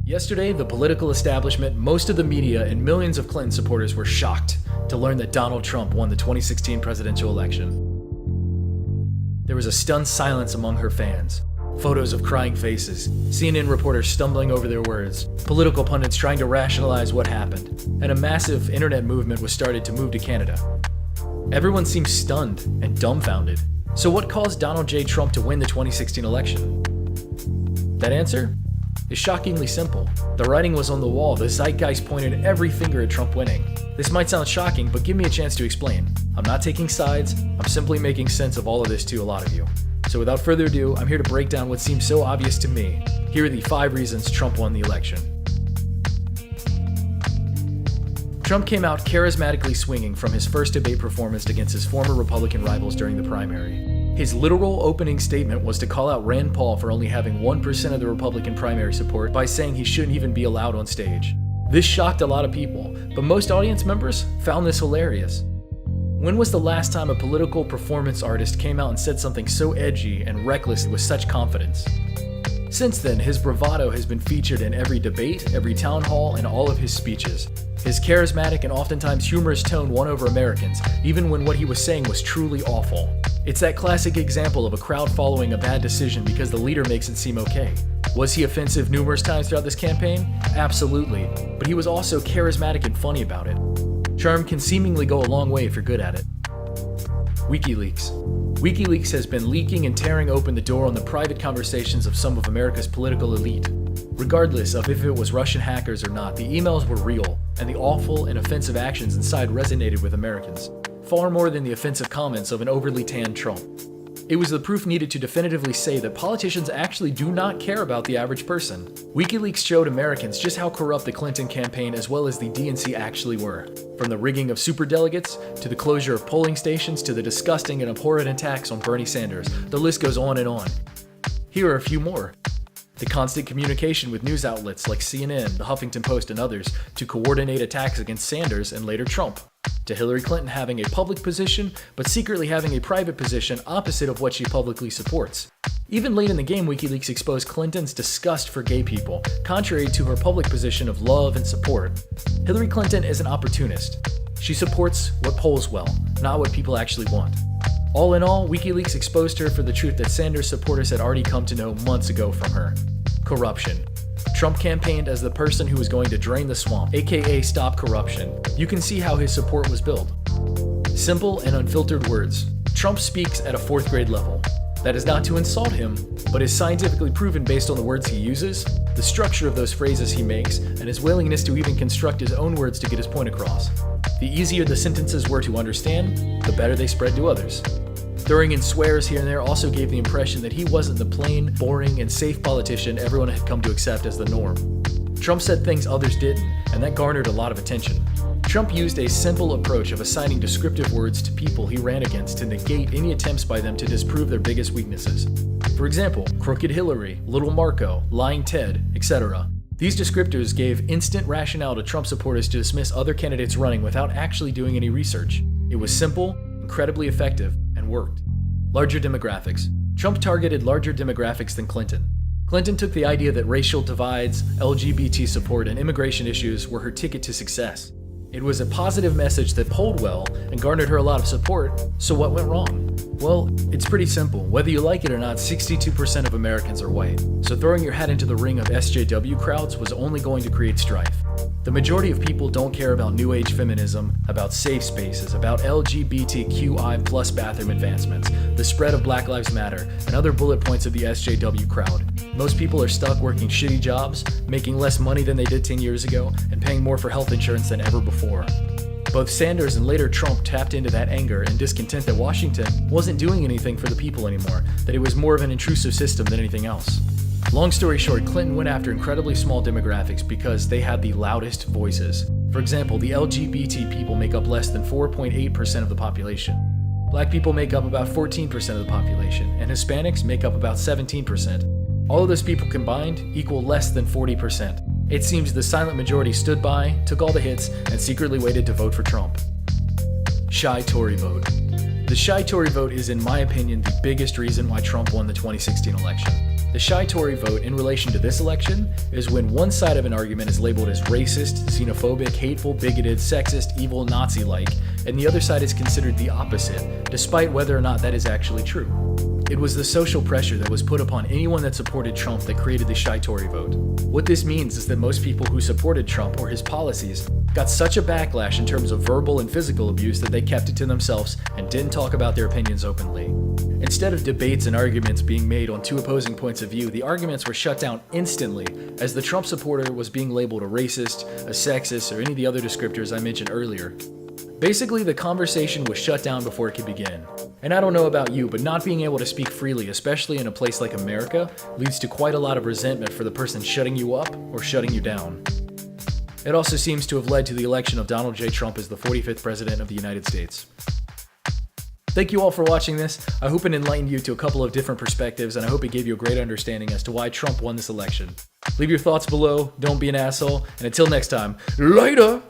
Yesterday, the political establishment, most of the media, and millions of Clinton supporters were shocked to learn that Donald Trump won the 2016 presidential election. There was a stunned silence among her fans. Photos of crying faces, CNN reporters stumbling over their words, political pundits trying to rationalize what happened, and a massive internet movement was started to move to Canada. Everyone seemed stunned and dumbfounded. So what caused Donald J. Trump to win the 2016 election? That answer is shockingly simple. The writing was on the wall. The zeitgeist pointed every finger at Trump winning. This might sound shocking, but give me a chance to explain. I'm not taking sides. I'm simply making sense of all of this to a lot of you. So without further ado, I'm here to break down what seems so obvious to me. Here are the 5 reasons Trump won the election. Trump came out charismatically swinging from his first debate performance against his former Republican rivals during the primary. His literal opening statement was to call out Rand Paul for only having 1% of the Republican primary support by saying he shouldn't even be allowed on stage. This shocked a lot of people, but most audience members found this hilarious. When was the last time a political performance artist came out and said something so edgy and reckless with such confidence? Since then, his bravado has been featured in every debate, every town hall, and all of his speeches. His charismatic and oftentimes humorous tone won over Americans, even when what he was saying was truly awful. It's that classic example of a crowd following a bad decision because the leader makes it seem okay. Was he offensive numerous times throughout this campaign? Absolutely, but he was also charismatic and funny about it. Charm can seemingly go a long way if you're good at it. WikiLeaks. WikiLeaks has been leaking and tearing open the door on the private conversations of some of America's political elite. Regardless of if it was Russian hackers or not, the emails were real, and the awful and offensive actions inside resonated with Americans, far more than the offensive comments of an overly tanned Trump. It was the proof needed to definitively say that politicians actually do not care about the average person. WikiLeaks showed Americans just how corrupt the Clinton campaign as well as the DNC actually were. From the rigging of superdelegates, to the closure of polling stations, to the disgusting and abhorrent attacks on Bernie Sanders, the list goes on and on. Here are a few more. The constant communication with news outlets like CNN, the Huffington Post, and others to coordinate attacks against Sanders and later Trump. To Hillary Clinton having a public position, but secretly having a private position opposite of what she publicly supports. Even late in the game, WikiLeaks exposed Clinton's disgust for gay people, contrary to her public position of love and support. Hillary Clinton is an opportunist. She supports what polls well, not what people actually want. All in all, WikiLeaks exposed her for the truth that Sanders supporters had already come to know months ago from her. Corruption. Trump campaigned as the person who was going to drain the swamp, aka stop corruption. You can see how his support was built. Simple and unfiltered words. Trump speaks at a 4th grade level. That is not to insult him, but is scientifically proven based on the words he uses, the structure of those phrases he makes, and his willingness to even construct his own words to get his point across. The easier the sentences were to understand, the better they spread to others. Throwing in swears here and there also gave the impression that he wasn't the plain, boring, and safe politician everyone had come to accept as the norm. Trump said things others didn't, and that garnered a lot of attention. Trump used a simple approach of assigning descriptive words to people he ran against to negate any attempts by them to disprove their biggest weaknesses. For example, Crooked Hillary, Little Marco, Lying Ted, etc. These descriptors gave instant rationale to Trump supporters to dismiss other candidates running without actually doing any research. It was simple, incredibly effective, and worked. Larger demographics. Trump targeted larger demographics than Clinton. Clinton took the idea that racial divides, LGBT support, and immigration issues were her ticket to success. It was a positive message that polled well and garnered her a lot of support, so what went wrong? Well, it's pretty simple. Whether you like it or not, 62% of Americans are white. So throwing your hat into the ring of SJW crowds was only going to create strife. The majority of people don't care about New Age feminism, about safe spaces, about LGBTQI+ bathroom advancements, the spread of Black Lives Matter, and other bullet points of the SJW crowd. Most people are stuck working shitty jobs, making less money than they did 10 years ago, and paying more for health insurance than ever before. Both Sanders and later Trump tapped into that anger and discontent that Washington wasn't doing anything for the people anymore, that it was more of an intrusive system than anything else. Long story short, Clinton went after incredibly small demographics because they had the loudest voices. For example, the LGBT people make up less than 4.8% of the population. Black people make up about 14% of the population, and Hispanics make up about 17%. All of those people combined equal less than 40%. It seems the silent majority stood by, took all the hits, and secretly waited to vote for Trump. Shy Tory vote. The shy Tory vote is, in my opinion, the biggest reason why Trump won the 2016 election. The shy Tory vote in relation to this election is when one side of an argument is labeled as racist, xenophobic, hateful, bigoted, sexist, evil, Nazi-like, and the other side is considered the opposite, despite whether or not that is actually true. It was the social pressure that was put upon anyone that supported Trump that created the shy Tory vote. What this means is that most people who supported Trump or his policies got such a backlash in terms of verbal and physical abuse that they kept it to themselves and didn't talk about their opinions openly. Instead of debates and arguments being made on two opposing points of view, the arguments were shut down instantly as the Trump supporter was being labeled a racist, a sexist, or any of the other descriptors I mentioned earlier. Basically, the conversation was shut down before it could begin. And I don't know about you, but not being able to speak freely, especially in a place like America, leads to quite a lot of resentment for the person shutting you up or shutting you down. It also seems to have led to the election of Donald J. Trump as the 45th President of the United States. Thank you all for watching this. I hope it enlightened you to a couple of different perspectives, and I hope it gave you a great understanding as to why Trump won this election. Leave your thoughts below, don't be an asshole, and until next time, later!